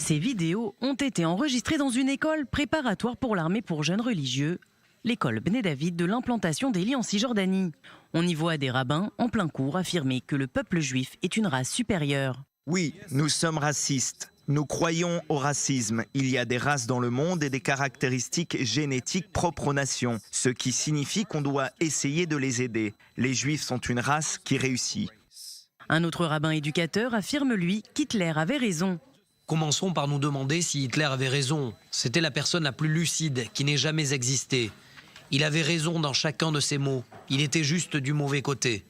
Ces vidéos ont été enregistrées dans une école préparatoire pour l'armée pour jeunes religieux, l'école Bnei David de l'implantation d'Élie en Cisjordanie. On y voit des rabbins en plein cours affirmer que le peuple juif est une race supérieure. Oui, nous sommes racistes. Nous croyons au racisme. Il y a des races dans le monde et des caractéristiques génétiques propres aux nations, ce qui signifie qu'on doit essayer de les aider. Les Juifs sont une race qui réussit. Un autre rabbin éducateur affirme, lui, qu'Hitler avait raison. Commençons par nous demander si Hitler avait raison. C'était la personne la plus lucide qui n'ait jamais existé. Il avait raison dans chacun de ses mots. Il était juste du mauvais côté.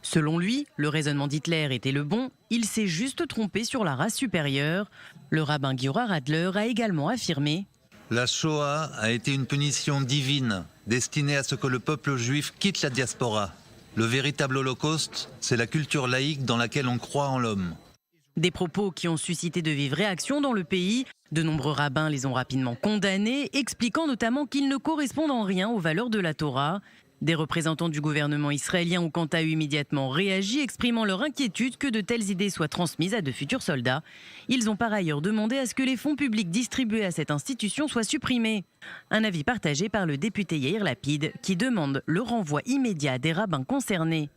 Selon lui, le raisonnement d'Hitler était le bon, il s'est juste trompé sur la race supérieure. Le rabbin Giora Adler a également affirmé: La Shoah a été une punition divine, destinée à ce que le peuple juif quitte la diaspora. Le véritable holocauste, c'est la culture laïque dans laquelle on croit en l'homme. Des propos qui ont suscité de vives réactions dans le pays. De nombreux rabbins les ont rapidement condamnés, expliquant notamment qu'ils ne correspondent en rien aux valeurs de la Torah. Des représentants du gouvernement israélien ont quant à eux immédiatement réagi, exprimant leur inquiétude que de telles idées soient transmises à de futurs soldats. Ils ont par ailleurs demandé à ce que les fonds publics distribués à cette institution soient supprimés. Un avis partagé par le député Yair Lapid, qui demande le renvoi immédiat des rabbins concernés.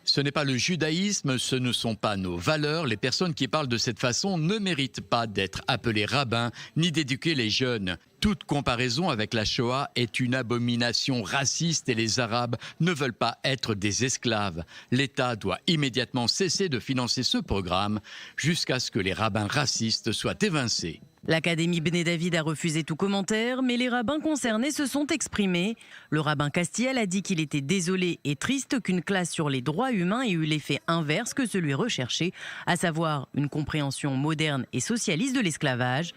Ce n'est pas le judaïsme, ce ne sont pas nos valeurs. Les personnes qui parlent de cette façon ne méritent pas d'être appelées rabbins ni d'éduquer les jeunes. Toute comparaison avec la Shoah est une abomination raciste et les Arabes ne veulent pas être des esclaves. L'État doit immédiatement cesser de financer ce programme jusqu'à ce que les rabbins racistes soient évincés. L'Académie Bnei David a refusé tout commentaire, mais les rabbins concernés se sont exprimés. Le rabbin Castiel a dit qu'il était désolé et triste qu'une classe sur les droits humains ait eu l'effet inverse que celui recherché, à savoir une compréhension moderne et socialiste de l'esclavage.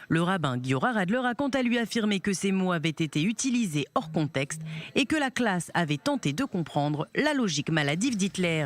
Le rabbin Giora Adler a quant à lui affirmé que ces mots avaient été utilisés hors contexte et que la classe avait tenté de comprendre la logique maladive d'Hitler.